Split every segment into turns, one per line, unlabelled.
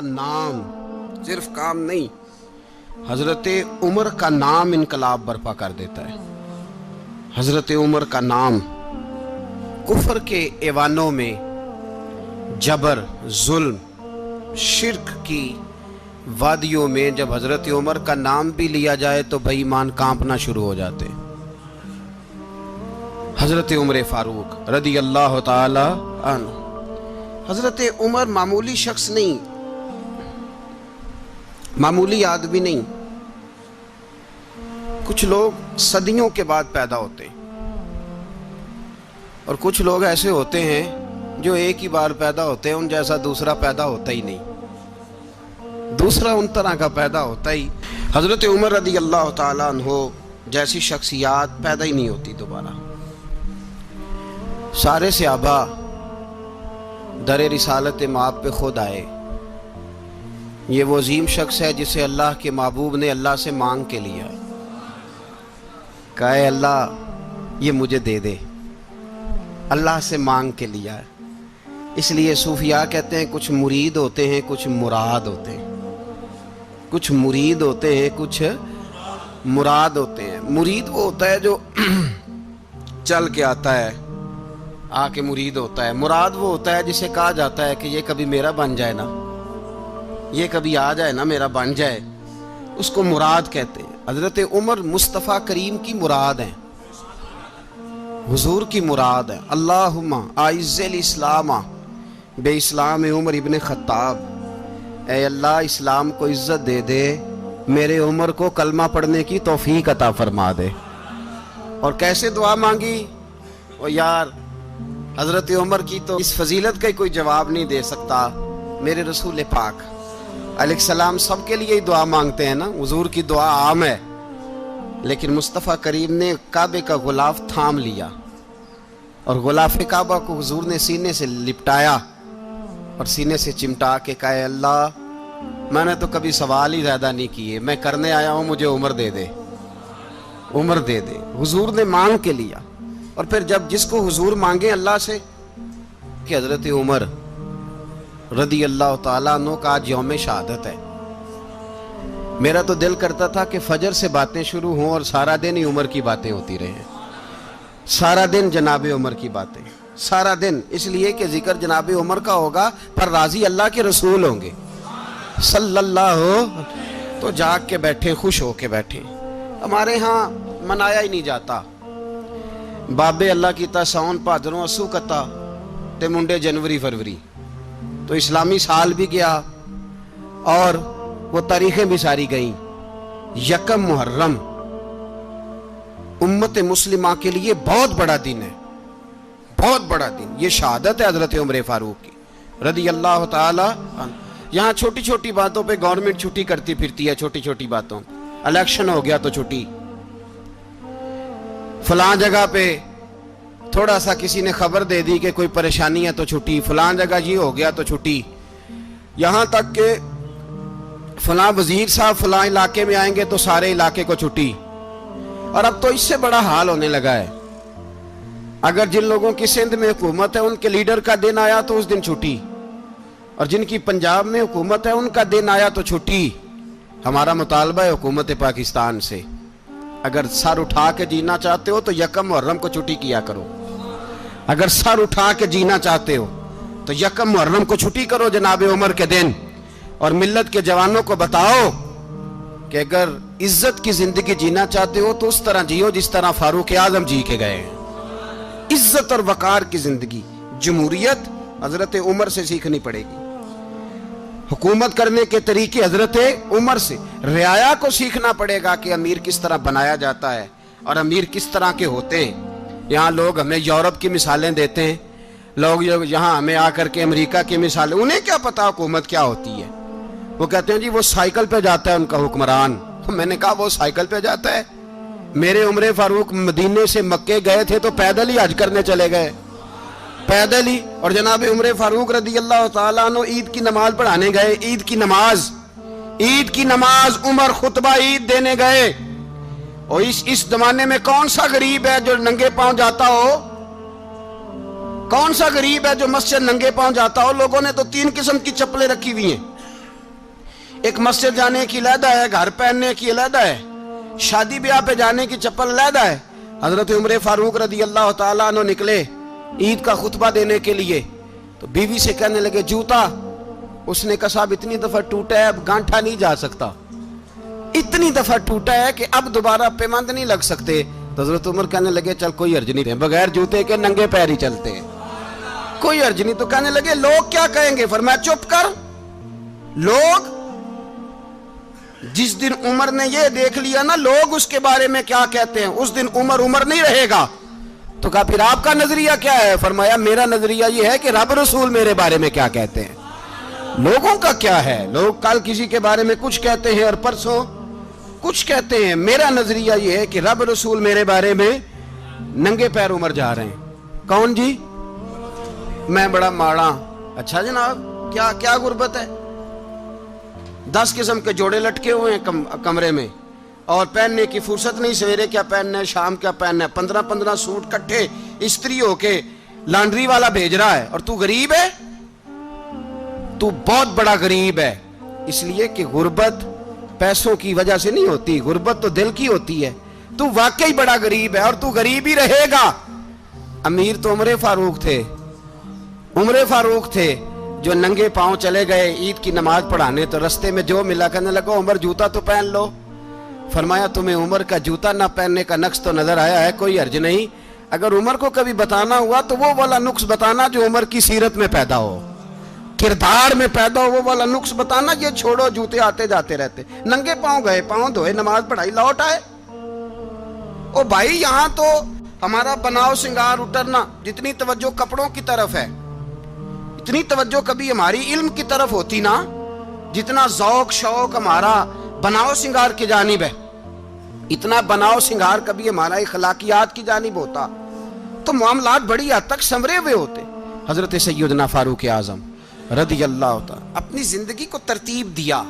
نام، صرف کام نہیں، حضرت عمر کا نام انقلاب برپا کر دیتا ہے۔ حضرت عمر کا نام کفر کے ایوانوں میں جبر، ظلم، شرک کی وادیوں میں جب حضرت عمر کا نام بھی لیا جائے تو بے ایمان کانپنا شروع ہو جاتے۔ حضرت عمر فاروق رضی اللہ تعالی عنہ، حضرت عمر معمولی شخص نہیں، معمولی آدمی نہیں۔ کچھ لوگ صدیوں کے بعد پیدا ہوتے ہیں اور کچھ لوگ ایسے ہوتے ہیں جو ایک ہی بار پیدا ہوتے ہیں، ان جیسا دوسرا پیدا ہوتا ہی نہیں، دوسرا ان طرح کا پیدا ہوتا ہی۔ حضرت عمر رضی اللہ تعالیٰ عنہ جیسی شخصیات پیدا ہی نہیں ہوتی دوبارہ۔ سارے صحابہ در رسالت مآب پہ خود آئے۔ یہ وہ عظیم شخص ہے جسے اللہ کے محبوب نے اللہ سے مانگ کے لیا، کہا اے اللہ یہ مجھے دے دے، اللہ سے مانگ کے لیا ہے۔ اس لیے صوفیاء کہتے ہیں کچھ مرید ہوتے ہیں، کچھ مراد ہوتے ہیں، کچھ مرید ہوتے ہیں، کچھ مراد ہوتے ہیں۔ مرید وہ ہوتا ہے جو چل کے آتا ہے، آ کے مرید ہوتا ہے۔ مراد وہ ہوتا ہے جسے کہا جاتا ہے کہ یہ کبھی میرا بن جائے نا، یہ کبھی آ جائے نا، میرا بن جائے، اس کو مراد کہتے ہیں۔ حضرت عمر مصطفیٰ کریم کی مراد ہیں، حضور کی مراد ہے۔ اللہم اعز الاسلام بے اسلام عمر ابن خطاب، اے اللہ اسلام کو عزت دے دے، میرے عمر کو کلمہ پڑھنے کی توفیق عطا فرما دے۔ اور کیسے دعا مانگی؟ او یار حضرت عمر کی تو اس فضیلت کا کوئی جواب نہیں دے سکتا، میرے رسول پاک علیہ السلام سب کے لیے ہی دعا مانگتے ہیں نا، حضور کی دعا عام ہے، لیکن مصطفیٰ کریم نے کعبے کا غلاف تھام لیا اور غلاف کعبہ کو حضور نے سینے سے لپٹایا اور سینے سے چمٹا کے کہا اے اللہ میں نے تو کبھی سوال ہی زیادہ نہیں کیے، میں کرنے آیا ہوں، مجھے عمر دے دے، عمر دے دے۔ حضور نے مانگ کے لیا۔ اور پھر جب جس کو حضور مانگے اللہ سے کہ حضرت عمر رضی اللہ تعالیٰ عنہ کا آج یوم شہادت ہے، میرا تو دل کرتا تھا کہ فجر سے باتیں شروع ہوں اور سارا دن ہی عمر کی باتیں ہوتی رہیں، سارا دن جناب عمر کی باتیں، سارا دن، اس لیے کہ ذکر جناب عمر کا ہوگا پر راضی اللہ کے رسول ہوں گے صلی اللہ تو جاگ کے بیٹھے، خوش ہو کے بیٹھے۔ ہمارے ہاں منایا ہی نہیں جاتا، بابے اللہ کیتا ساؤن بھادروں اسو کتا تے منڈے جنوری فروری، تو اسلامی سال بھی گیا اور وہ تاریخیں بھی ساری گئیں۔ یکم محرم امت مسلمہ کے لیے بہت بڑا دن ہے، بہت بڑا دن، یہ شہادت ہے حضرت عمر فاروق کی رضی اللہ تعالی عنہ۔ یہاں چھوٹی چھوٹی باتوں پہ گورنمنٹ چھٹی کرتی پھرتی ہے، چھوٹی چھوٹی باتوں، الیکشن ہو گیا تو چھٹی، فلاں جگہ پہ تھوڑا سا کسی نے خبر دے دی کہ کوئی پریشانی ہے تو چھٹی، فلاں جگہ یہ ہو گیا تو چھٹی، یہاں تک کہ فلاں وزیر صاحب فلاں علاقے میں آئیں گے تو سارے علاقے کو چھٹی۔ اور اب تو اس سے بڑا حال ہونے لگا ہے، اگر جن لوگوں کی سندھ میں حکومت ہے ان کے لیڈر کا دن آیا تو اس دن چھٹی، اور جن کی پنجاب میں حکومت ہے ان کا دن آیا تو چھٹی۔ ہمارا مطالبہ ہے حکومت پاکستان سے، اگر سر اٹھا کے جینا چاہتے ہو تو یکم محرم کو چھٹی کیا کرو، اگر سر اٹھا کے جینا چاہتے ہو تو یکم محرم کو چھٹی کرو جناب عمر کے دن، اور ملت کے جوانوں کو بتاؤ کہ اگر عزت کی زندگی جینا چاہتے ہو تو اس طرح جیو جس طرح فاروق اعظم جی کے گئے ہیں، عزت اور وقار کی زندگی۔ جمہوریت حضرت عمر سے سیکھنی پڑے گی، حکومت کرنے کے طریقے حضرت عمر سے، رعایا کو سیکھنا پڑے گا کہ امیر کس طرح بنایا جاتا ہے اور امیر کس طرح کے ہوتے ہیں۔ یہاں لوگ ہمیں یورپ کی مثالیں دیتے ہیں، لوگ یہاں ہمیں آ کر کے امریکہ کی مثالیں، انہیں کیا پتا حکومت کیا ہوتی ہے، وہ کہتے ہیں جی وہ سائیکل پہ جاتا ہے ان کا حکمران۔ میں نے کہا وہ سائیکل پہ جاتا ہے؟ میرے عمر فاروق مدینے سے مکے گئے تھے تو پیدل ہی حج کرنے چلے گئے، پیدل ہی۔ اور جناب عمر فاروق رضی اللہ تعالیٰ عنہ عید کی نماز پڑھانے گئے، عید کی نماز عمر خطبہ عید دینے گئے۔ اور اس زمانے میں کون سا غریب ہے جو ننگے پاؤں جاتا ہو؟ کون سا غریب ہے جو مسجد ننگے پاؤں جاتا ہو؟ لوگوں نے تو 3 قسم کی چپلیں رکھی ہوئی ہیں، ایک مسجد جانے کی علیحدہ ہے، گھر پہننے کی علیحدہ ہے، شادی بیاہ پہ جانے کی چپل علیحدہ ہے۔ حضرت عمر فاروق رضی اللہ تعالیٰ عنہ نکلے عید کا خطبہ دینے کے لیے، تو بیوی سے کہنے لگے جوتا، اس نے کہا صاحب اتنی دفعہ ٹوٹا ہے اب گانٹھا نہیں جا سکتا، اتنی دفعہ ٹوٹا ہے کہ اب دوبارہ پیمند نہیں لگ سکتے۔ تو حضرت عمر کہنے لگے چل کوئی حرج نہیں، بغیر جوتے کے ننگے پیر ہی چلتے ہیں، کوئی حرج نہیں۔ تو کہنے لگے لوگ کیا کہیں گے؟ فرمایا چپ کر، لوگ جس دن عمر نے یہ دیکھ لیا نا لوگ اس کے بارے میں کیا کہتے ہیں، اس دن عمر عمر نہیں رہے گا۔ تو کہا پھر آپ کا نظریہ کیا ہے؟ فرمایا میرا نظریہ یہ ہے کہ رب رسول میرے بارے میں کیا کہتے ہیں، لوگوں کا کیا ہے، لوگ کل کسی کے بارے میں کچھ کہتے ہیں اور پرسوں کچھ کہتے ہیں، میرا نظریہ یہ ہے کہ رب رسول میرے بارے میں ننگے پیر عمر جا رہے ہیں۔ کون جی؟ میں بڑا ماڑا۔ اچھا جناب، کیا کیا غربت ہے؟ 10 قسم کے جوڑے لٹکے ہوئے ہیں کمرے میں، اور پہننے کی فرصت نہیں، سویرے کیا پہننا ہے شام کیا پہننا ہے، 15 سوٹ کٹھے استری ہو کے لانڈری والا بھیج رہا ہے، اور تو غریب ہے، تو بہت بڑا غریب ہے۔ اس لیے کہ غربت پیسوں کی وجہ سے نہیں ہوتی، غربت تو دل کی ہوتی ہے۔ تو واقعی بڑا غریب ہے اور تو غریب ہی رہے گا۔ امیر تو عمر فاروق تھے، عمر فاروق تھے جو ننگے پاؤں چلے گئے عید کی نماز پڑھانے، تو رستے میں جو ملا کہنے لگا عمر جوتا تو پہن لو۔ فرمایا تمہیں عمر کا جوتا نہ پہننے کا نقص تو نظر آیا ہے، کوئی حرج نہیں، اگر عمر کو کبھی بتانا ہوا تو وہ والا نقص بتانا جو عمر کی سیرت میں پیدا ہو، کردار میں پیدا ہو، وہ والا نقص بتانا، یہ چھوڑو جوتے آتے جاتے رہتے۔ ننگے پاؤں گئے، پاؤں دھوئے، نماز پڑھائی، لوٹ آئے۔ او بھائی یہاں تو ہمارا بناؤ سنگار اترنا، جتنی توجہ کپڑوں کی طرف ہے اتنی توجہ کبھی ہماری علم کی طرف ہوتی نا، جتنا ذوق شوق ہمارا بناؤ سنگار کی جانب ہے، اتنا بناؤ سنگار کبھی ہمارا اخلاقیات کی جانب ہوتا تو معاملات بڑی حد تک سنورے ہوئے ہوتے۔ حضرت سیدنا فاروق اعظم رضی اللہ تعالی اپنی زندگی کو ترتیب دیا۔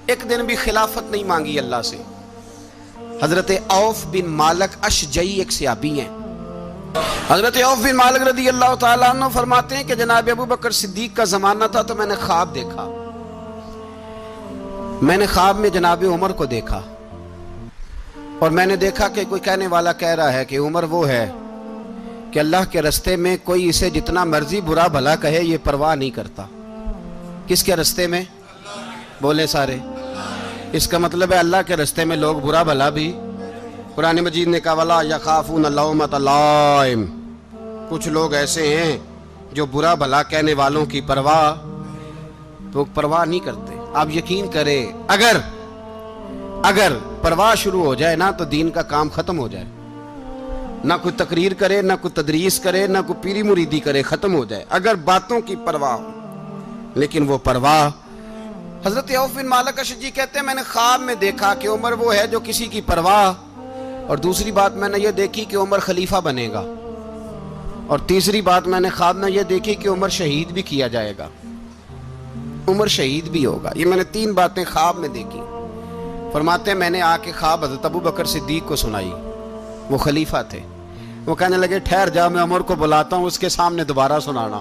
ایک دن بھی خلافت نہیں مانگی اللہ سے۔ حضرت عوف بن مالک اشجعی ایک صحابی ہیں، حضرت عوف بن مالک رضی اللہ تعالیٰ عنہ فرماتے ہیں کہ جناب ابو بکر صدیق کا زمانہ تھا تو میں نے خواب دیکھا، میں نے خواب میں جناب عمر کو دیکھا، اور میں نے دیکھا کہ کوئی کہنے والا کہہ رہا ہے کہ عمر وہ ہے کہ اللہ کے رستے میں کوئی اسے جتنا مرضی برا بھلا کہے یہ پرواہ نہیں کرتا۔ کس کے رستے میں؟ بولے سارے۔ اس کا مطلب ہے اللہ کے رستے میں لوگ برا بھلا بھی، قرآن مجید نے کہا وَلَا يَخَافُونَ لَوْمَةَ لَائِمٍ، کچھ لوگ ایسے ہیں جو برا بھلا کہنے والوں کی پرواہ نہیں کرتے۔ آپ یقین کریں اگر پرواہ شروع ہو جائے نا تو دین کا کام ختم ہو جائے، نہ کوئی تقریر کرے، نہ کوئی تدریس کرے، نہ کوئی پیری مریدی کرے، ختم ہو جائے اگر باتوں کی پرواہ ہو۔ لیکن وہ پرواہ، حضرت عوف بن مالک اشجعی کہتے ہیں میں نے خواب میں دیکھا کہ عمر وہ ہے جو کسی کی پرواہ، اور دوسری بات میں نے یہ دیکھی کہ عمر خلیفہ بنے گا، اور تیسری بات میں نے خواب میں یہ دیکھی کہ عمر شہید بھی کیا جائے گا، عمر شہید بھی ہوگا۔ یہ میں نے 3 باتیں خواب میں دیکھی۔ فرماتے ہیں میں نے آ کے خواب حضرت ابو بکر صدیق کو سنائی، وہ خلیفہ تھے، وہ کہنے لگے ٹھہر جا میں عمر کو بلاتا ہوں، اس کے سامنے دوبارہ سنانا،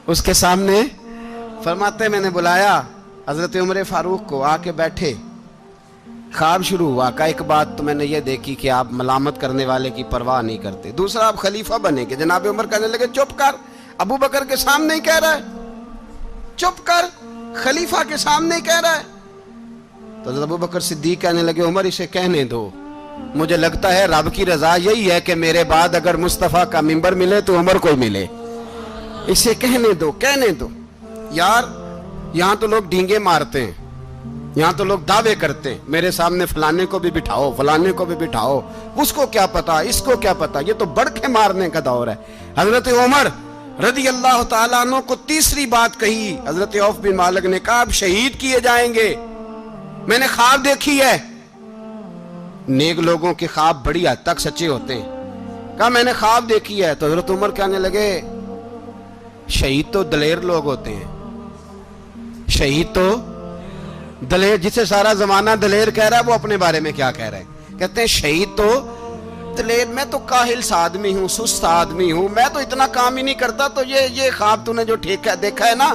اس کے سامنے۔ فرماتے ہیں میں نے بلایا حضرت عمر فاروق کو، آ کے بیٹھے، خواب شروع ہوا۔ کہ ایک بات تو میں نے یہ دیکھی کہ آپ ملامت کرنے والے کی پرواہ نہیں کرتے، دوسرا آپ خلیفہ بنے گے۔ جناب عمر کہنے لگے چپ کر، ابو بکر کے سامنے ہی کہہ رہا ہے، چپ کر، خلیفہ کے سامنے ہی کہہ رہا ہے۔ تو حضرت ابو بکر صدیق کہنے لگے عمر اسے کہنے دو، مجھے لگتا ہے رب کی رضا یہی ہے کہ میرے بعد اگر مصطفیٰ کا منبر ملے تو عمر کو ملے، اسے کہنے دو۔ یار یہاں تو لوگ ڈینگے مارتے ہیں، یہاں تو لوگ دعوے کرتے ہیں میرے سامنے فلانے کو بھی بٹھاؤ، فلانے کو بھی بٹھاؤ، اس کو کیا پتا، اس کو کیا پتا، یہ تو بڑکے مارنے کا دور ہے۔ حضرت عمر رضی اللہ تعالیٰ عنہ کو تیسری بات کہی، حضرت عوف بن مالک نے کہا آپ شہید کیے جائیں گے، میں نے خواب دیکھی ہے۔ نیک لوگوں کے خواب بڑی حد تک سچے ہوتے ہیں۔ کہا میں نے خواب دیکھی ہے۔ تو حضرت عمر کہنے لگے شہید تو دلیر لوگ ہوتے ہیں، شہید تو دلیر، جسے سارا زمانہ دلیر کہہ رہا ہے وہ اپنے بارے میں کیا کہہ رہے ہیں؟ کہتے ہیں شہید تو دلیر، میں تو کاہل سا آدمی ہوں، سست آدمی ہوں، میں تو اتنا کام ہی نہیں کرتا، تو یہ خواب تو نے جو دیکھا ہے نا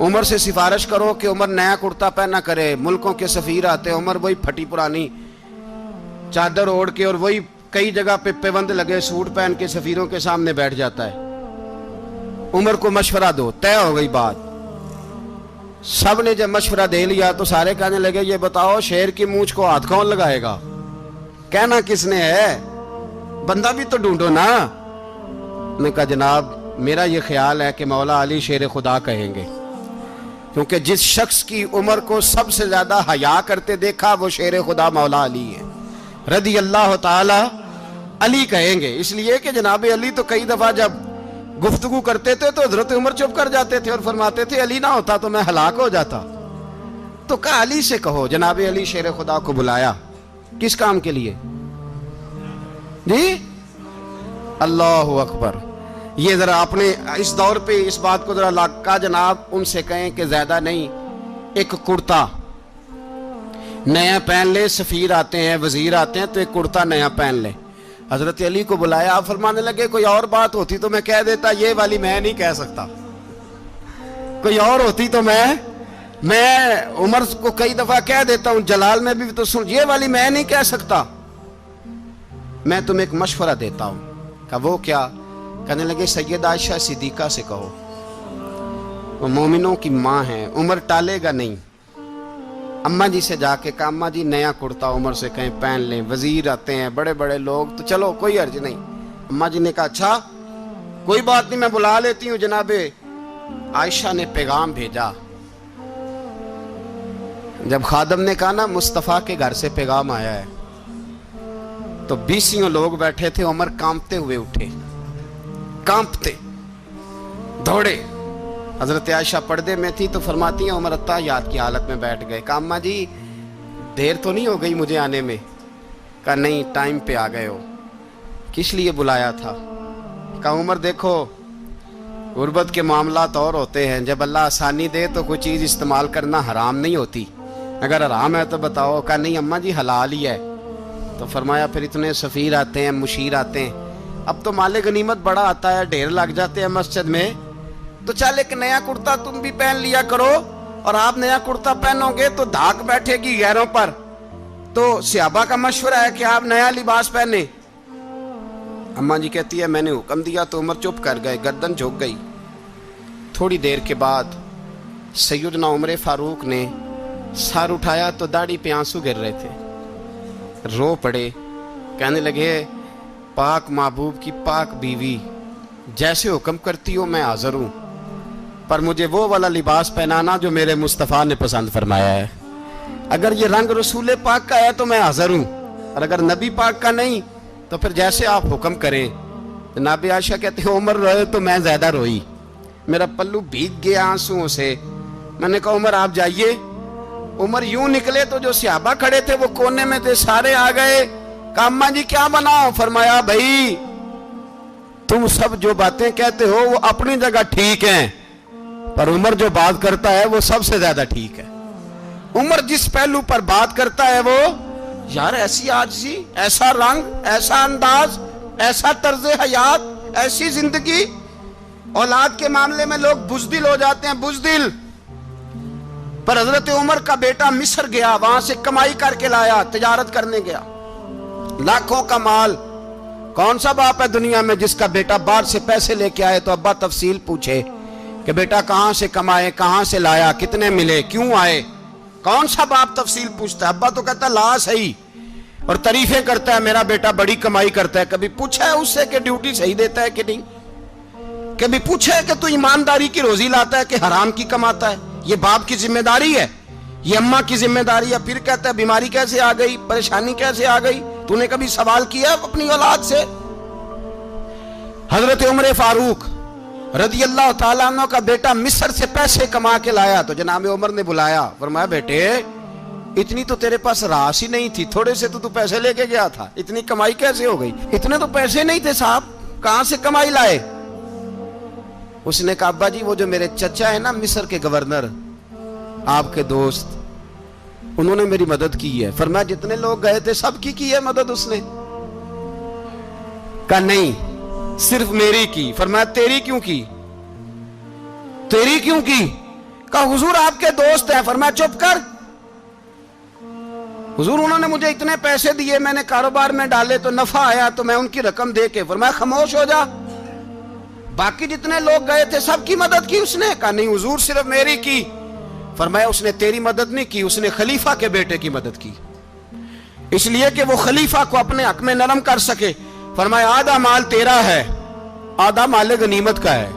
عمر سے سفارش کرو کہ عمر نیا کرتا پہنا کرے. ملکوں کے سفیر آتے ہیں, عمر وہی پھٹی پرانی چادر اوڑھ کے اور وہی کئی جگہ پہ پیوند لگے سوٹ پہن کے سفیروں کے سامنے بیٹھ جاتا ہے. عمر کو مشورہ دو. طے ہو گئی بات. سب نے جب مشورہ دے لیا تو سارے کہنے لگے یہ بتاؤ شیر کی مونچھ کو ہاتھ کون لگائے گا؟ کہنا کس نے ہے؟ بندہ بھی تو ڈھونڈو نا. نے کہا جناب میرا یہ خیال ہے کہ مولا علی شیر خدا کہیں گے, کیونکہ جس شخص کی عمر کو سب سے زیادہ حیا کرتے دیکھا وہ شیر خدا مولا علی ہے رضی اللہ تعالی. علی کہیں گے اس لیے کہ جناب علی تو کئی دفعہ جب گفتگو کرتے تھے تو حضرت عمر چپ کر جاتے تھے اور فرماتے تھے علی نہ ہوتا تو میں ہلاک ہو جاتا. تو کہا علی سے کہو. جناب علی شیر خدا کو بلایا. کس کام کے لیے جی؟ اللہ اکبر. یہ ذرا اپنے اس دور پہ اس بات کو ذرا لاکا جناب ان سے کہیں کہ زیادہ نہیں, ایک کرتا نیا پہن لے. سفیر آتے ہیں, وزیر آتے ہیں تو ایک کرتا نیا پہن لے. حضرت علی کو بلایا. آپ فرمانے لگے کوئی اور بات ہوتی تو میں کہہ دیتا, یہ والی میں نہیں کہہ سکتا. کوئی اور ہوتی تو میں عمر کو کئی دفعہ کہہ دیتا ہوں, جلال میں بھی تو سن, یہ والی میں نہیں کہہ سکتا. میں تمہیں ایک مشورہ دیتا ہوں. کہا وہ کیا؟ کہنے لگے سیدہ عائشہ صدیقہ سے کہو, وہ مومنوں کی ماں ہیں, عمر ٹالے گا نہیں. اماں جی سے جا کے کہا اماں جی نیا کرتا عمر سے کہیں پہن لیں. وزیر آتے ہیں, بڑے بڑے لوگ, تو چلو کوئی عرض نہیں. اماں جی نے کہا اچھا کوئی بات نہیں میں بلا لیتی ہوں. جناب عائشہ نے پیغام بھیجا. جب خادم نے کہا نا مصطفیٰ کے گھر سے پیغام آیا ہے, تو 20 لوگ بیٹھے تھے. عمر کانپتے ہوئے اٹھے, کانپتے دوڑے. حضرت عائشہ پردے میں تھی تو فرماتی ہیں عمر اتحیات کی حالت میں بیٹھ گئے. کہا اماں جی دیر تو نہیں ہو گئی مجھے آنے میں؟ کہا نہیں ٹائم پہ آ گئے ہو. کس لیے بلایا تھا؟ کہا عمر دیکھو غربت کے معاملات اور ہوتے ہیں, جب اللہ آسانی دے تو کوئی چیز استعمال کرنا حرام نہیں ہوتی, اگر حرام ہے تو بتاؤ. کہا نہیں اماں جی حلال ہی ہے. تو فرمایا پھر اتنے سفیر آتے ہیں, مشیر آتے ہیں, اب تو مال غنیمت بڑا آتا ہے, ڈھیر لگ جاتے ہیں مسجد میں, تو چل ایک نیا کرتا تم بھی پہن لیا کرو. اور آپ نیا کرتا پہنو گے تو دھاک بیٹھے گی غیروں پر. تو صحابہ کا مشورہ ہے کہ آپ نیا لباس پہنے. اماں جی کہتی ہے میں نے حکم دیا تو عمر چپ کر گئے, گردن جھک گئی. تھوڑی دیر کے بعد سیدنا عمر فاروق نے سر اٹھایا تو داڑھی پہ آنسو گر رہے تھے, رو پڑے. کہنے لگے پاک محبوب کی پاک بیوی جیسے حکم کرتی ہو میں حاضر ہوں, پر مجھے وہ والا لباس پہنانا جو میرے مصطفیٰ نے پسند فرمایا ہے. اگر یہ رنگ رسول پاک کا ہے تو میں حاضر ہوں, اور اگر نبی پاک کا نہیں تو پھر جیسے آپ حکم کریں. جناب عائشہ کہتے ہیں عمر روئے تو میں زیادہ روئی, میرا پلو بھیگ گیا آنسوؤں سے. میں نے کہا عمر آپ جائیے. عمر یوں نکلے تو جو صحابہ کھڑے تھے وہ کونے میں تھے, سارے آ گئے. کہا اماں جی کیا بناؤ؟ فرمایا بھائی تم سب جو باتیں کہتے ہو وہ اپنی جگہ ٹھیک ہیں, پر عمر جو بات کرتا ہے وہ سب سے زیادہ ٹھیک ہے. عمر جس پہلو پر بات کرتا ہے وہ یار ایسی عاجزی, ایسا رنگ, ایسا انداز, ایسا طرز حیات, ایسی زندگی. اولاد کے معاملے میں لوگ بزدل ہو جاتے ہیں, بزدل. پر حضرت عمر کا بیٹا مصر گیا, وہاں سے کمائی کر کے لایا, تجارت کرنے گیا, لاکھوں کا مال. کون سا باپ ہے دنیا میں جس کا بیٹا باہر سے پیسے لے کے آئے تو ابا تفصیل پوچھے کہ بیٹا کہاں سے کمائے, کہاں سے لایا, کتنے ملے, کیوں آئے؟ کون سا باپ تفصیل پوچھتا ہے؟ ابا تو کہتا ہے لا صحیح, اور تعریفیں کرتا ہے میرا بیٹا بڑی کمائی کرتا ہے. کبھی پوچھا ہے اس سے کہ ڈیوٹی صحیح دیتا ہے کہ نہیں؟ کبھی پوچھا ہے کہ تو ایمانداری کی روزی لاتا ہے کہ حرام کی کماتا ہے؟ یہ باپ کی ذمہ داری ہے, یہ اماں کی ذمہ داری ہے. پھر کہتا ہے بیماری کیسے آ گئی, پریشانی کیسے آ گئی؟ تو نے کبھی سوال کیا اپنی اولاد سے؟ حضرت عمر فاروق رضی اللہ تعالیٰ عنہ کا بیٹا مصر سے پیسے کما کے لایا تو جناب عمر نے بلایا, فرمایا بیٹے اتنی تو تیرے پاس راس ہی نہیں تھی, تھوڑے سے تو پیسے لے کے گیا تھا, اتنی کمائی کیسے ہو گئی؟ اتنے تو پیسے نہیں تھے صاحب, کہاں سے کمائی لائے؟ اس نے کہا ابا جی وہ جو میرے چچا ہے نا مصر کے گورنر, آپ کے دوست, انہوں نے میری مدد کی ہے. فرمایا جتنے لوگ گئے تھے سب کی ہے مدد اس نے؟ کہا نہیں صرف میری کی. فرمایا تیری کیوں کی؟ تیری کیوں کی؟ کہا حضور آپ کے دوست ہیں. فرمایا چپ کر. حضور انہوں نے مجھے اتنے پیسے دیے, میں نے کاروبار میں ڈالے تو نفع آیا تو میں ان کی رقم دے کے. فرمایا خاموش ہو جا. باقی جتنے لوگ گئے تھے سب کی مدد کی اس نے؟ کہا نہیں حضور صرف میری کی. فرمایا اس نے تیری مدد نہیں کی, اس نے خلیفہ کے بیٹے کی مدد کی, اس لیے کہ وہ خلیفہ کو اپنے حق میں نرم کر سکے. فرمایا آدھا مال تیرا ہے, آدھا مال غنیمت کا ہے,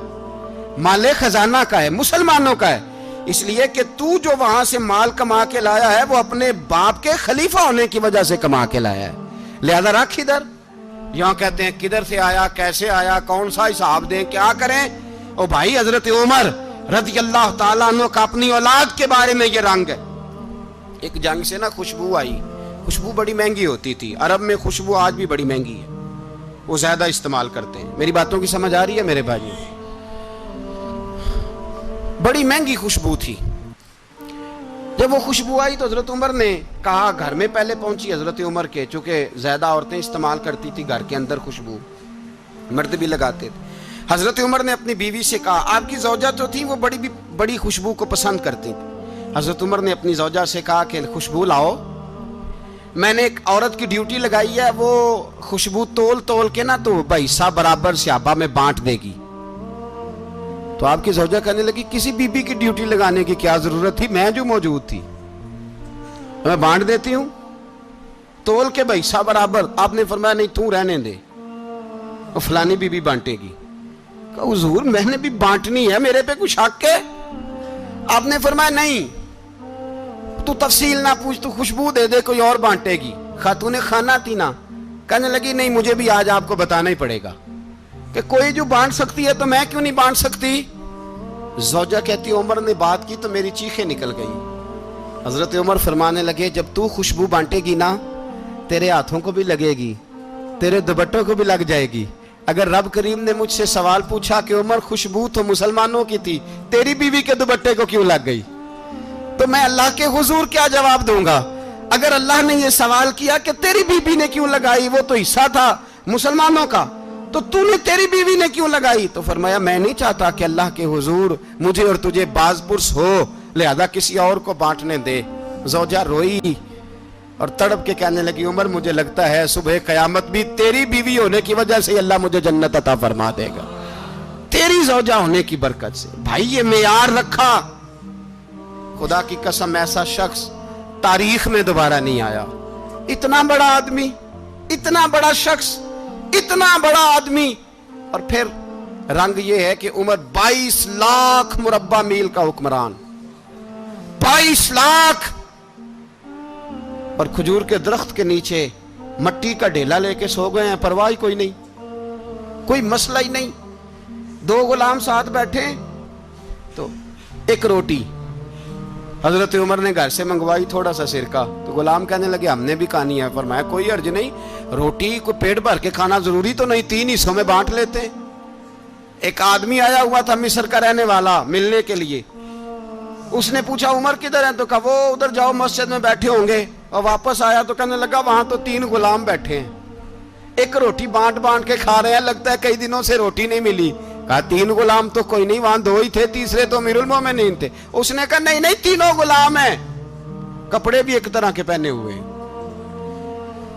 مال خزانہ کا ہے, مسلمانوں کا ہے, اس لیے کہ تو جو وہاں سے مال کما کے لایا ہے وہ اپنے باپ کے خلیفہ ہونے کی وجہ سے کما کے لایا ہے, لہذا رکھ ادھر. یہاں کہتے ہیں کدھر سے آیا, کیسے آیا, کون سا حساب دیں, کیا کریں. او بھائی حضرت عمر رضی اللہ تعالیٰ عنہ کا اپنی اولاد کے بارے میں یہ رنگ ہے. ایک جنگ سے نا خوشبو آئی, خوشبو بڑی مہنگی ہوتی تھی, عرب میں خوشبو آج بھی بڑی مہنگی ہے, وہ زیادہ استعمال کرتے ہیں. میری باتوں کی سمجھ آ رہی ہے میرے بھائی؟ بڑی مہنگی خوشبو تھی. جب وہ خوشبو آئی تو حضرت عمر نے کہا, گھر میں پہلے پہنچی حضرت عمر کے, چونکہ زیادہ عورتیں استعمال کرتی تھی گھر کے اندر خوشبو, مرد بھی لگاتے تھے. حضرت عمر نے اپنی بیوی سے کہا, آپ کی زوجہ جو تھی وہ بڑی خوشبو کو پسند کرتی تھی. حضرت عمر نے اپنی زوجہ سے کہا کہ خوشبو لاؤ, میں نے ایک عورت کی ڈیوٹی لگائی ہے, وہ خوشبو تول کے نا تو حصہ برابر صحابہ میں بانٹ دے گی. تو آپ کی زوجہ کہنے لگی کسی بی بی کی ڈیوٹی لگانے کی کیا ضرورت تھی, میں جو موجود تھی میں بانٹ دیتی ہوں تول کے حصہ برابر. آپ نے فرمایا نہیں تو رہنے دے, وہ فلانی بی بی بانٹے گی. کہا حضور میں نے بھی بانٹنی ہے, میرے پہ کچھ حق ہے؟ آپ نے فرمایا نہیں, تو تفصیل نہ پوچھ, تو خوشبو دے دے, کوئی اور بانٹے گی. خاتون خانہ تھی نا, کہنے لگی نہیں مجھے بھی آج آپ کو بتانا ہی پڑے گا کہ کوئی جو بانٹ سکتی ہے تو میں کیوں نہیں بانٹ سکتی. زوجہ کہتی عمر نے بات کی تو میری چیخیں نکل گئی. حضرت عمر فرمانے لگے جب تو خوشبو بانٹے گی نا تیرے ہاتھوں کو بھی لگے گی, تیرے دوپٹوں کو بھی لگ جائے گی. اگر رب کریم نے مجھ سے سوال پوچھا کہ عمر خوشبو تو مسلمانوں کی تھی, تیری بیوی کے دوپٹے کو کیوں لگ گئی, تو میں اللہ کے حضور کیا جواب دوں گا؟ اگر اللہ نے یہ سوال کیا کہ تیری بیوی نے کیوں لگائی, وہ تو حصہ تھا مسلمانوں کا, تو تو نے تیری بیوی نے کیوں لگائی؟ تو فرمایا میں نہیں چاہتا کہ اللہ کے حضور مجھے اور تجھے باز پرس ہو, لہذا کسی اور کو بانٹنے دے. زوجہ روئی اور تڑپ کے کہنے لگی عمر مجھے لگتا ہے صبح قیامت بھی تیری بیوی ہونے کی وجہ سے اللہ مجھے جنت عطا فرما دے گا, تیری زوجہ ہونے کی برکت سے. بھائی یہ معیار رکھا, خدا کی قسم ایسا شخص تاریخ میں دوبارہ نہیں آیا. اتنا بڑا آدمی, اتنا بڑا شخص, اتنا بڑا آدمی, اور پھر رنگ یہ ہے کہ عمر 22 لاکھ مربع میل کا حکمران, 22 لاکھ, اور کھجور کے درخت کے نیچے مٹی کا ڈھیلا لے کے سو گئے ہیں, پرواہ کوئی نہیں, کوئی مسئلہ ہی نہیں. 2 غلام ساتھ بیٹھے تو ایک روٹی حضرت عمر نے گھر سے منگوائی, تھوڑا سا سرکہ, تو غلام کہنے لگے ہم نے بھی کھانی ہے. فرمایا کوئی حرج نہیں, روٹی کو پیٹ بھر کے کھانا ضروری تو نہیں, 3 حصوں میں بانٹ لیتے. ایک آدمی آیا ہوا تھا مصر کا رہنے والا ملنے کے لیے, اس نے پوچھا عمر کدھر ہیں, تو کہا وہ ادھر جاؤ مسجد میں بیٹھے ہوں گے. اور واپس آیا تو کہنے لگا وہاں تو 3 غلام بیٹھے ہیں, ایک روٹی بانٹ کے کھا رہے ہیں, لگتا ہے کئی دنوں سے روٹی نہیں ملی. کہا 3 غلام تو کوئی نہیں, وہاں 2 ہی تھے, تیسرے تو امیر المومنین تھے. اس نے کہا نہیں 3 غلام ہیں, کپڑے بھی ایک طرح کے پہنے ہوئے,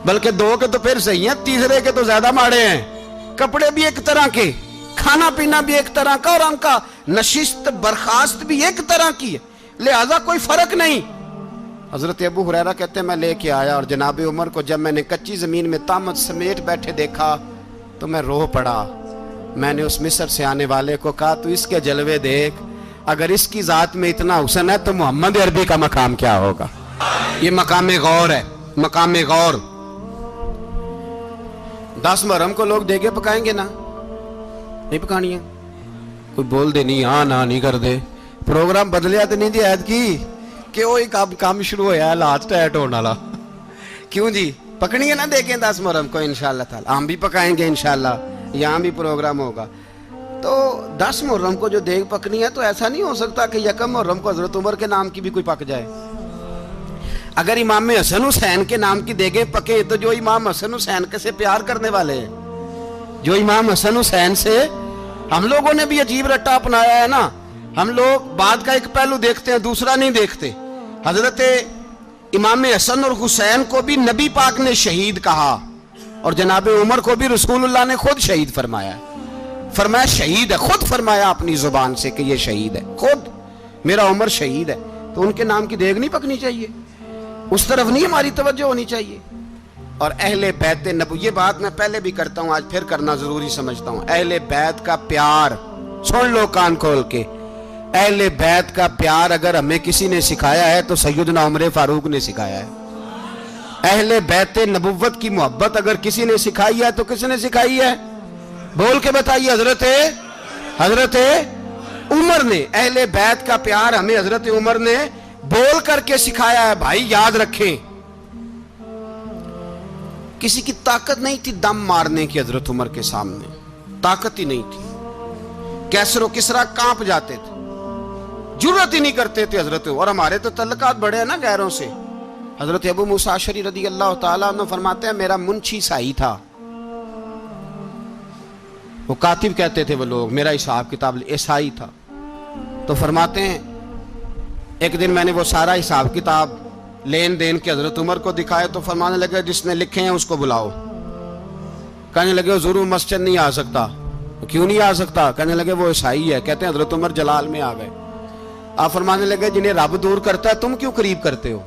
بلکہ 2 کے تو پھر صحیح ہیں, تیسرے کے تو زیادہ ماڑے ہیں. کپڑے بھی ایک طرح کے, کھانا پینا بھی ایک طرح کا, اور ان کا نشست برخاست بھی ایک طرح کی ہے, لہذا کوئی فرق نہیں. حضرت ابو ہریرہ کہتے ہیں میں لے کے آیا, اور جناب عمر کو جب میں نے کچی زمین میں تامت سمیٹ بیٹھے دیکھا تو میں رو پڑا. میں نے اس مصر سے آنے والے کو کہا تو اس کے جلوے دیکھ, اگر اس کی ذات میں اتنا حسن ہے تو محمد عربی کا مقام کیا ہوگا. یہ مقام غور ہے, مقام غور. 10 محرم کو لوگ دیگے پکائیں گے نا, نہیں پکانی ہے, کوئی بول دے نہیں, ہاں نہ نہیں کر دے, پروگرام بدلیا تو نہیں دی عید کی کہ وہ کام شروع ہویا ہے لات ٹیٹ ہونے والا. کیوں جی پکنی ہے نا دیکھیں 10 محرم کو انشاءاللہ تعالی, ہم بھی پکائیں گے انشاءاللہ, یہاں بھی پروگرام ہوگا. تو 10 محرم کو جو دیگ پکنی ہے تو ایسا نہیں ہو سکتا کہ 1 محرم کو حضرت عمر کے نام کی بھی کوئی پک جائے. اگر امام حسن حسین کے نام کی دیگیں پکے تو جو امام حسن حسین کے سے پیار کرنے والے ہیں, جو امام حسن حسین سے ہم لوگوں نے بھی عجیب رٹا اپنایا ہے نا, ہم لوگ بات کا ایک پہلو دیکھتے ہیں، دوسرا نہیں دیکھتے۔ حضرت امام حسن اور حسین کو بھی نبی پاک نے شہید کہا، اور جناب عمر کو بھی رسول اللہ نے خود شہید فرمایا، فرمایا شہید ہے، خود فرمایا اپنی زبان سے کہ یہ شہید ہے، خود میرا عمر شہید ہے۔ تو ان کے نام کی دیگ نہیں پکنی چاہیے، اس طرف نہیں ہماری توجہ ہونی چاہیے۔ اور اہل بیت نبو، یہ بات میں پہلے بھی کرتا ہوں، آج پھر کرنا ضروری سمجھتا ہوں، اہل بیت کا پیار، سن لو کان کھول کے، اہل بیت کا پیار اگر ہمیں کسی نے سکھایا ہے تو سیدنا عمر فاروق نے سکھایا ہے۔ اہل بیت نبوت کی محبت اگر کسی نے سکھائی ہے تو کس نے سکھائی ہے؟ بول کے بتائیے، حضرت عمر نے۔ اہل بیت کا پیار ہمیں حضرت عمر نے بول کر کے سکھایا ہے۔ بھائی یاد رکھیں، کسی کی طاقت نہیں تھی دم مارنے کی حضرت عمر کے سامنے، طاقت ہی نہیں تھی۔ کیسر و کسرا کانپ جاتے تھے، جرأت ہی نہیں کرتے تھے حضرت۔ اور ہمارے تو تعلقات بڑے ہیں نا غیروں سے۔ حضرت ابو موسیٰ اشعری رضی اللہ تعالیٰ عنہ فرماتے ہیں میرا منشی عیسائی تھا، وہ کاتب کہتے تھے وہ لوگ، میرا حساب کتاب عیسائی تھا۔ تو فرماتے ہیں ایک دن میں نے وہ سارا حساب کتاب لین دین کے حضرت عمر کو دکھائے تو فرمانے لگے جس نے لکھے ہیں اس کو بلاؤ۔ کہنے لگے ضرور مسجد نہیں آ سکتا۔ کیوں نہیں آ سکتا؟ کہنے لگے وہ عیسائی ہے۔ کہتے ہیں حضرت عمر جلال میں آ گئے۔ آپ فرمانے لگے جنہیں رب دور کرتا ہے تم کیوں قریب کرتے ہو؟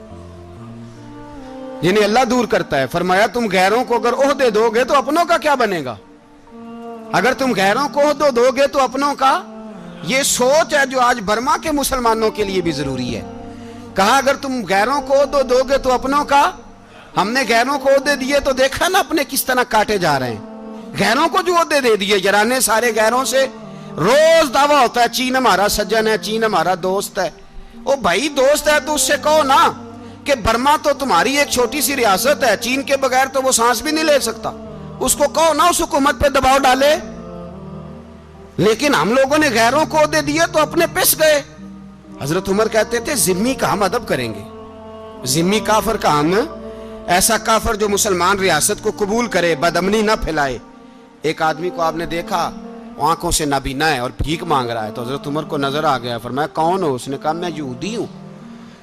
جنہیں اللہ دور کرتا ہے۔ فرمایا تم غیروں کو اگر عہدے دو گے تو اپنوں کا کیا بنے گا؟ اگر تم غیروں کو عہدے دو گے تو اپنوں کا۔ یہ سوچ ہے جو آج برما کے مسلمانوں کے لیے بھی ضروری ہے۔ کہا اگر تم غیروں کو عہدے دو گے تو اپنوں کا۔ ہم نے غیروں کو عہدے دیے تو دیکھا نا اپنے کس طرح کاٹے جا رہے ہیں۔ غیروں کو جو عہدے دے دیے یارانے سارے غیروں سے، روز دعویٰ ہوتا ہے چین ہمارا سجن ہے، چین ہمارا دوست ہے۔ او بھائی دوست ہے تو اس سے کہو نا کہ برما تو تمہاری ایک چھوٹی سی ریاست ہے، چین کے بغیر تو وہ سانس بھی نہیں لے سکتا۔ اس کو کہو نا اس حکومت پہ دباؤ ڈالے۔ لیکن ہم لوگوں نے غیروں کو عہدے دیے تو اپنے پس گئے۔ حضرت عمر کہتے تھے ذمی کا ہم ادب کریں گے، ذمی کافر کا ہم، ایسا کافر جو مسلمان ریاست کو قبول کرے، بدامنی نہ پھیلائے۔ ایک آدمی کو آپ نے دیکھا آنکھوں سے نابینا ہے اور بھیک مانگ رہا ہے، تو حضرت عمر کو نظر آ گیا۔ فرمایا کون ہو؟ اس نے کہا میں یہودی ہوں۔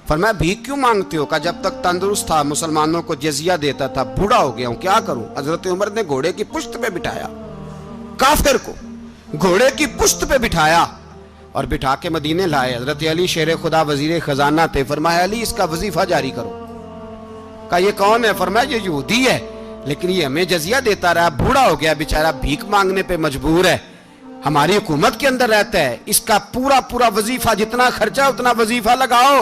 فرمایا بھیک کیوں مانگتے ہو؟ کہا جب تک تندرست تھا مسلمانوں کو جزیہ دیتا تھا، بوڑھا ہو گیا ہوں کیا کروں؟ حضرت عمر نے گھوڑے کی پشت پہ بٹھایا، کافر کو گھوڑے کی پشت پہ بٹھایا اور بٹھا کے مدینے لائے۔ حضرت علی شیر خدا وزیر خزانہ تھے۔ فرمایا علی اس کا وظیفہ جاری کرو۔ کہا یہ کون ہے؟ فرمایا یہ یہودی ہے لیکن یہ ہمیں جزیہ دیتا رہا، بوڑھا ہو گیا بیچارہ، بھیک مانگنے پہ مجبور ہے، ہماری حکومت کے اندر رہتا ہے، اس کا پورا وظیفہ جتنا خرچہ اتنا وظیفہ لگاؤ۔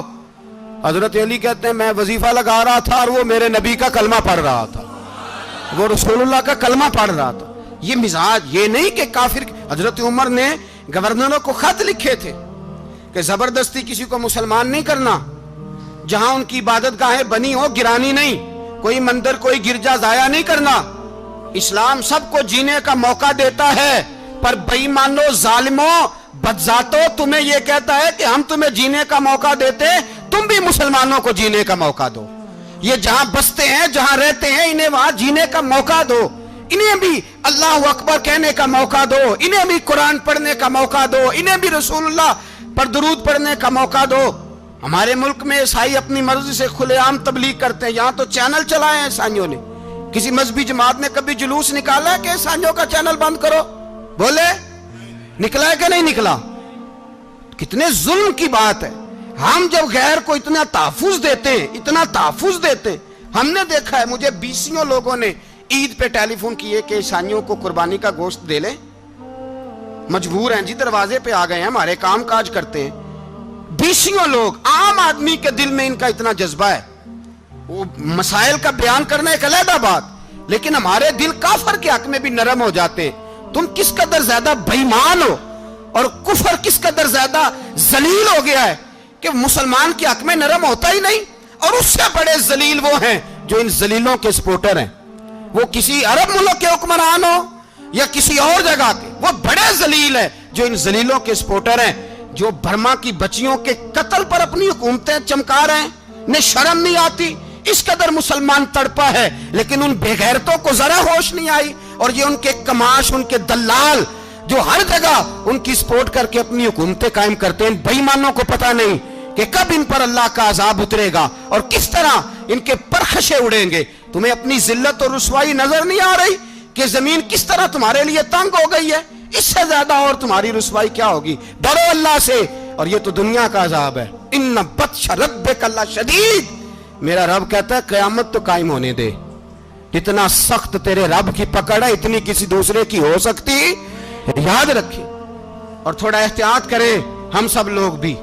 حضرت علی کہتے ہیں میں وظیفہ لگا رہا تھا اور وہ میرے نبی کا کلمہ پڑھ رہا تھا، وہ رسول اللہ کا کلمہ پڑھ رہا تھا۔ یہ مزاج، یہ نہیں کہ کافر۔ حضرت عمر نے گورنروں کو خط لکھے تھے کہ زبردستی کسی کو مسلمان نہیں کرنا، جہاں ان کی عبادت گاہیں بنی ہو گرانی نہیں، کوئی مندر کوئی گرجا ضائع نہیں کرنا۔ اسلام سب کو جینے کا موقع دیتا ہے، پر بے ایمانوں، ظالموں، بدذاتوں تمہیں یہ کہتا ہے کہ ہم تمہیں جینے کا موقع دیتے، تم بھی مسلمانوں کو جینے کا موقع دو۔ یہ جہاں بستے ہیں جہاں رہتے ہیں انہیں وہاں جینے کا موقع دو، انہیں بھی اللہ اکبر کہنے کا موقع دو، انہیں بھی قرآن پڑھنے کا موقع دو، انہیں بھی رسول اللہ پر درود پڑھنے کا موقع دو۔ ہمارے ملک میں عیسائی اپنی مرضی سے کھلے عام تبلیغ کرتے ہیں، یہاں تو چینل چلائے ہیں عیسائیوں نے۔ کسی مذہبی جماعت نے کبھی جلوس نکالا ہے کہ عیسائیوں کا چینل بند کرو؟ بولے نکلا ہے کہ نہیں نکلا؟ کتنے ظلم کی بات ہے۔ ہم جب غیر کو اتنا تحفظ دیتے ہیں، اتنا تحفظ دیتے ہیں، ہم نے دیکھا ہے، مجھے بیسیوں لوگوں نے عید پہ ٹیلی فون کیے کہ عیسائیوں کو قربانی کا گوشت دے لیں، مجبور ہیں جی، دروازے پہ آ گئے ہیں، ہمارے کام کاج کرتے ہیں۔ بیسیوں لوگ، عام آدمی کے دل میں ان کا اتنا جذبہ ہے، وہ مسائل کا بیان کرنا ایک علیحدہ بات، لیکن ہمارے دل کافر کے حق میں بھی نرم ہو جاتے ہیں۔ تم کس قدر زیادہ بے ایمان ہو اور کفر کس قدر زیادہ ذلیل ہو گیا ہے کہ مسلمان کے حق میں نرم ہوتا ہی نہیں۔ اور اس سے بڑے ذلیل وہ ہیں جو ان ذلیلوں کے سپورٹر ہیں، وہ کسی عرب ملک کے حکمران ہو یا کسی اور جگہ کے، وہ بڑے ذلیل ہیں جو ان ذلیلوں کے سپورٹر ہیں، جو برما کی بچیوں کے قتل پر اپنی حکومتیں چمکا رہے ہیں، انہیں شرم نہیں آتی۔ اس قدر مسلمان تڑپا ہے لیکن ان بے غیرتوں کو ذرا ہوش نہیں آئی، اور یہ ان کے کماش، ان کے دلال جو ہر جگہ ان کی سپورٹ کر کے اپنی حکومتیں قائم کرتے ہیں. بے ایمانوں کو پتہ نہیں کہ کب ان پر اللہ کا عذاب اترے گا اور کس طرح ان کے پرخشے اڑیں گے. تمہیں اپنی ذلت اور رسوائی نظر نہیں آ رہی کہ زمین کس طرح تمہارے لیے تنگ ہو گئی ہے؟ اس سے زیادہ اور تمہاری رسوائی کیا ہوگی؟ ڈرو اللہ سے. اور یہ تو دنیا کا عذاب ہے. ان بطش ربک لشدید. میرا رب کہتا ہے قیامت تو قائم ہونے دے. جتنا سخت تیرے رب کی پکڑ ہے اتنی کسی دوسرے کی ہو سکتی. یاد رکھیں اور تھوڑا احتیاط کریں ہم سب لوگ بھی،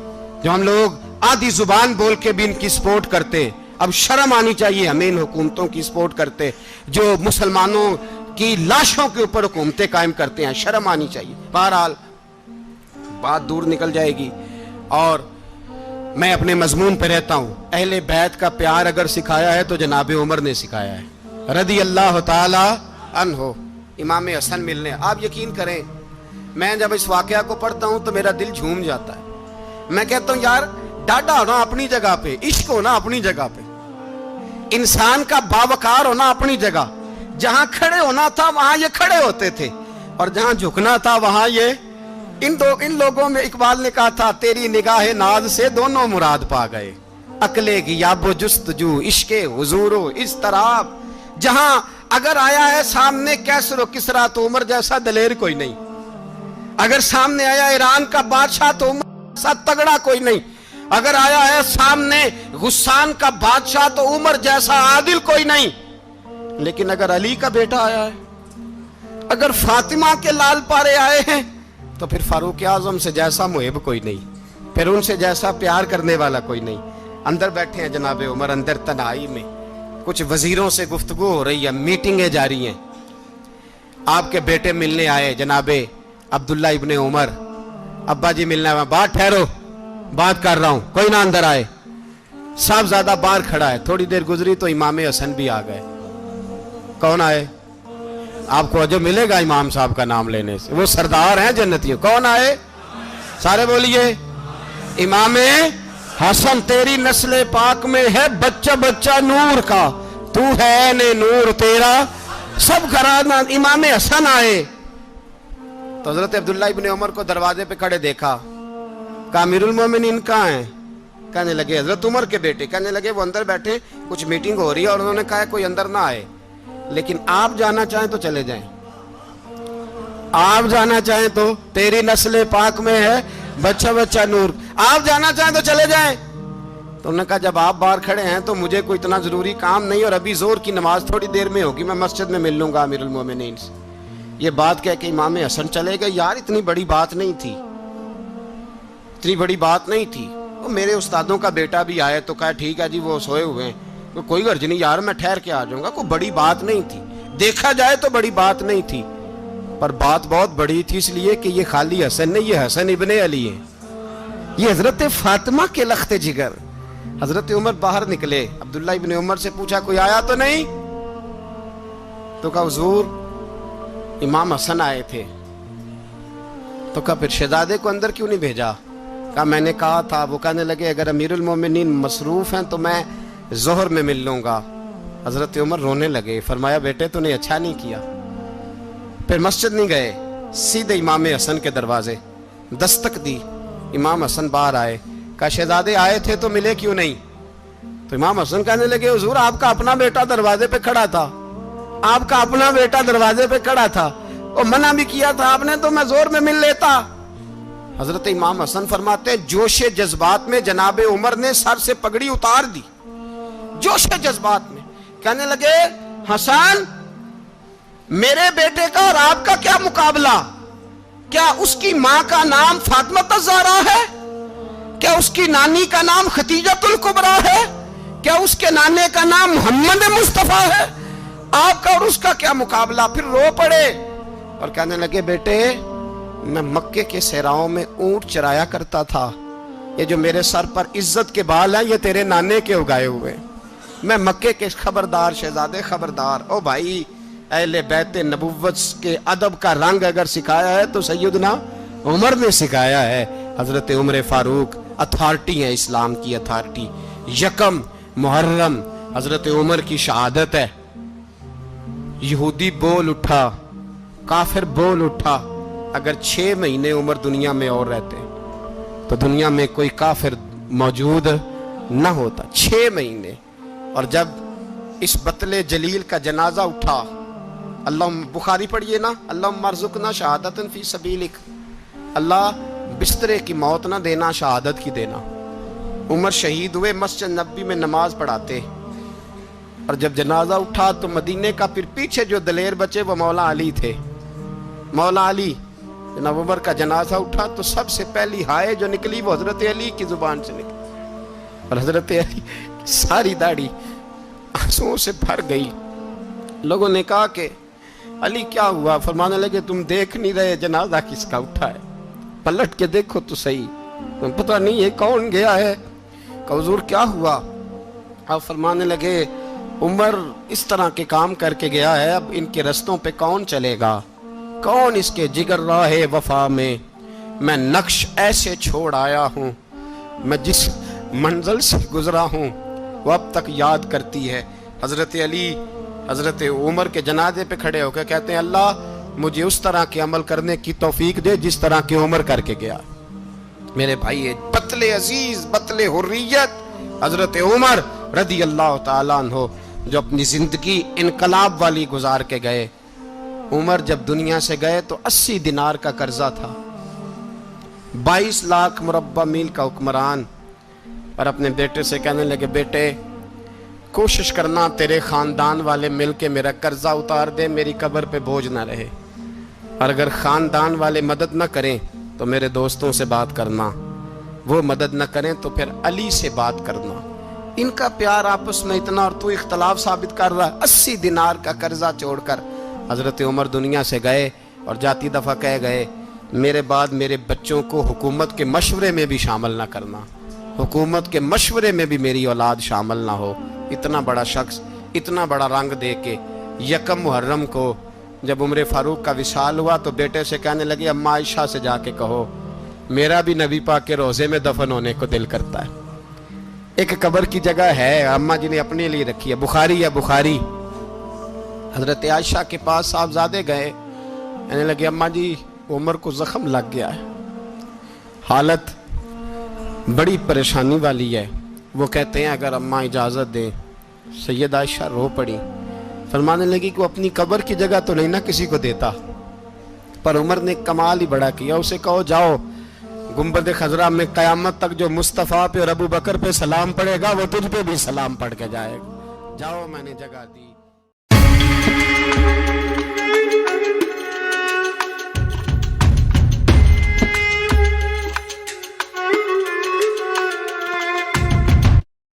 جو ہم لوگ آدھی زبان بول کے بھی ان کی سپورٹ کرتے ہیں. اب شرم آنی چاہیے ہمیں ان حکومتوں کی سپورٹ کرتے جو مسلمانوں کی لاشوں کے اوپر حکومتیں قائم کرتے ہیں. شرم آنی چاہیے. بہرحال بات دور نکل جائے گی اور میں اپنے مضمون پہ رہتا ہوں. اہل بیت کا پیار اگر سکھایا ہے تو جناب عمر نے سکھایا ہے رضی اللہ تعالی عنہ. امام حسن ملنے، آپ یقین کریں میں جب اس واقعہ کو پڑھتا ہوں تو میرا دل جھوم جاتا ہے. میں کہتا ہوں یار ڈاڈا ہونا اپنی جگہ پہ، عشق ہونا اپنی جگہ پہ، انسان کا باوقار ہونا اپنی جگہ. جہاں کھڑے ہونا تھا وہاں یہ کھڑے ہوتے تھے اور جہاں جھکنا تھا وہاں یہ ان لوگوں میں اقبال نے کہا تھا تیری نگاہ ناز سے دونوں مراد پا گئے. عقلے کی یاب و جستجو، عشق حضور و اضطراب. جہاں اگر آیا ہے سامنے کیسر و کسرا تو عمر جیسا دلیر کوئی نہیں. اگر سامنے آیا ایران کا بادشاہ تو عمر جیسا تگڑا کوئی نہیں. اگر آیا ہے سامنے غسان کا بادشاہ تو عمر جیسا عادل کوئی نہیں. لیکن اگر علی کا بیٹا آیا ہے، اگر فاطمہ کے لال پارے آئے ہیں تو پھر فاروق اعظم سے جیسا محب کوئی نہیں، پھر ان سے جیسا پیار کرنے والا کوئی نہیں. اندر بیٹھے ہیں جناب عمر، اندر تنہائی میں کچھ وزیروں سے گفتگو ہو رہی ہے، میٹنگیں جاری ہیں. آپ کے بیٹے ملنے آئے جناب عبداللہ ابن عمر. ابا جی ملنا ہے. بات ٹھہرو، بات کر رہا ہوں، کوئی نہ اندر آئے. صاحبزادہ باہر کھڑا ہے. تھوڑی دیر گزری تو امام حسن بھی آ گئے. کون آئے؟ آپ کو جو ملے گا امام صاحب کا نام لینے سے، وہ سردار ہیں جنتیوں. کون آئے؟ سارے بولیے. امام حسن تیری نسل پاک میں ہے بچہ بچہ نور کا، تو ہے نے نور تیرا سب گھرانہ. امام حسن آئے تو حضرت عبداللہ ابن عمر کو دروازے پہ کھڑے دیکھا. کہا امیر المومنین کہاں ہیں؟ کہنے لگے حضرت عمر کے بیٹے. کہنے لگے وہ اندر بیٹھے، کچھ میٹنگ ہو رہی ہے اور انہوں نے کہا کوئی اندر نہ آئے، لیکن آپ جانا چاہیں تو چلے جائیں. آپ جانا چاہیں تو تیری نسل پاک میں ہے بچہ بچہ نور، آپ جانا چاہیں تو چلے جائیں. تو انہوں نے کہا جب آپ باہر کھڑے ہیں تو مجھے کوئی اتنا ضروری کام نہیں، اور ابھی زور کی نماز تھوڑی دیر میں ہوگی، میں مسجد میں مل لوں گا امیر المومنین سے. یہ بات کہہ کہ امام حسن چلے گئے. یار اتنی بڑی بات نہیں تھی، اتنی بڑی بات نہیں تھی. وہ میرے استادوں کا بیٹا بھی آئے تو کہا ٹھیک ہے جی وہ سوئے ہوئے ہیں، کوئی غرض نہیں یار میں ٹھہر کے آ جاؤں گا. کوئی بڑی بات نہیں تھی، دیکھا جائے تو بڑی بات نہیں تھی، پر بات بہت بڑی تھی اس لیے کہ یہ خالی حسن نہیں، یہ حسن ابن علی ہے، یہ حضرت فاطمہ کے لخت جگر. حضرت عمر باہر نکلے. عبداللہ ابن عمر سے پوچھا کوئی آیا تو نہیں؟ تو کہا حضور امام حسن آئے تھے. تو کہا پھر شہزادے کو اندر کیوں نہیں بھیجا؟ کہا میں نے کہا تھا. وہ کہنے لگے اگر امیر المومنین مصروف ہیں تو میں ظہر میں مل لوں گا. حضرت عمر رونے لگے. فرمایا بیٹے تو نے اچھا نہیں کیا. پھر مسجد نہیں گئے، سیدھے امام حسن کے دروازے دستک دی. امام حسن باہر آئے. کہا شہزادے آئے تھے تو ملے کیوں نہیں؟ تو امام حسن کہنے لگے حضور آپ کا اپنا بیٹا دروازے پہ کھڑا تھا، آپ کا اپنا بیٹا دروازے پہ کھڑا تھا، اور منع بھی کیا تھا آپ نے تو میں زور میں مل لیتا. حضرت امام حسن فرماتے ہیں جوش جذبات میں جناب عمر نے سر سے پگڑی اتار دی. جوش جذبات میں کہنے لگے حسن میرے بیٹے کا اور آپ کا کیا مقابلہ؟ کیا اس کی ماں کا نام فاطمہ الزہرا ہے؟ کیا اس کی نانی کا نام خدیجۃ الکبریٰ ہے؟ کیا اس کے نانے کا نام محمد مصطفیٰ ہے؟ آپ کا اور اس کا کیا مقابلہ؟ پھر رو پڑے اور کہنے لگے بیٹے میں مکے کے صحراؤں میں اونٹ چرایا کرتا تھا، یہ جو میرے سر پر عزت کے بال ہیں یہ تیرے نانے کے اگائے ہوئے. میں مکے کے خبردار شہزادے خبردار. او بھائی اہل بیت نبوت کے ادب کا رنگ اگر سکھایا ہے تو سیدنا عمر نے سکھایا ہے. حضرت عمر فاروق اتھارٹی ہے، اسلام کی اتھارٹی. یکم محرم حضرت عمر کی شہادت ہے. یہودی بول اٹھا، کافر بول اٹھا، اگر 6 مہینے عمر دنیا میں اور رہتے تو دنیا میں کوئی کافر موجود نہ ہوتا. 6 مہینے. اور جب اس بطل جلیل کا جنازہ اٹھا, اللہ بخاری پڑھیے نا, اللہم ارزقنا شہادۃ فی سبیلک, اللہ بسترے کی موت نہ دینا, شہادت کی دینا. عمر شہید ہوئے, مسجد نبوی میں نماز پڑھاتے, اور جب جنازہ اٹھا تو مدینے کا پھر پیچھے جو دلیر بچے وہ مولا علی تھے. مولا علی, جناب عمر کا جنازہ اٹھا تو سب سے پہلی ہائے جو نکلی وہ حضرت علی کی زبان سے نکلی, اور حضرت علی ساری داڑھی آنسوؤں سے بھر گئی. لوگوں نے کہا کہ علی کیا ہوا؟ فرمانے لگے تم دیکھ نہیں رہے جنازہ کس کا اٹھا ہے؟ پلٹ کے دیکھو تو صحیح, تم پتہ نہیں یہ کون گیا ہے؟ کہ حضور کیا ہوا؟ آپ فرمانے لگے عمر اس طرح کے کام کر کے گیا ہے, اب ان کے رستوں پہ کون چلے گا؟ کون اس کے جگر راہ وفا میں نقش ایسے چھوڑ آیا ہوں, میں جس منزل سے گزرا ہوں وہ اب تک یاد کرتی ہے. حضرت علی حضرت عمر کے جنازے پہ کھڑے ہو کے کہتے ہیں اللہ مجھے اس طرح کے عمل کرنے کی توفیق دے جس طرح کی عمر کر کے گیا. میرے بھائی, بطل عزیز, بطل حریت حضرت عمر رضی اللہ تعالیٰ عنہ, جو اپنی زندگی انقلاب والی گزار کے گئے. عمر جب دنیا سے گئے تو 80 دینار کا قرضہ تھا, 22 لاکھ مربع میل کا حکمران, اور اپنے بیٹے سے کہنے لگے بیٹے کوشش کرنا تیرے خاندان والے مل کے میرا قرضہ اتار دے, میری قبر پہ بوجھ نہ رہے, اور اگر خاندان والے مدد نہ کریں تو میرے دوستوں سے بات کرنا, وہ مدد نہ کریں تو پھر علی سے بات کرنا. ان کا پیار آپس میں اتنا, اور تو اختلاف ثابت کر رہا ہے. 80 دینار کا قرضہ چھوڑ کر حضرت عمر دنیا سے گئے, اور جاتی دفعہ کہہ گئے میرے بعد میرے بچوں کو حکومت کے مشورے میں بھی شامل نہ کرنا, حکومت کے مشورے میں بھی میری اولاد شامل نہ ہو. اتنا بڑا شخص اتنا بڑا رنگ دے کے 1 محرم کو جب عمر فاروق کا وصال ہوا تو بیٹے سے کہنے لگے اماں عائشہ سے جا کے کہو میرا بھی نبی پاک کے روزے میں دفن ہونے کو دل کرتا ہے. ایک قبر کی جگہ ہے اماں جی نے اپنے لیے رکھی ہے, بخاری ہے بخاری. حضرت عائشہ کے پاس صاحبزادے گئے, کہنے لگے اماں جی عمر کو زخم لگ گیا ہے, حالت بڑی پریشانی والی ہے. وہ کہتے ہیں اگر اماں اجازت دیں. سید عائشہ رو پڑی, فرمانے لگی کہ وہ اپنی قبر کی جگہ تو نہیں نہ کسی کو دیتا, پر عمر نے کمال ہی بڑا کیا, اسے کہو جاؤ گنبد خضرا میں قیامت تک جو مصطفیٰ پہ اور ابو بکر پہ سلام پڑے گا وہ تجھ پہ بھی سلام پڑھ کے جائے گا, جاؤ میں نے جگہ دی.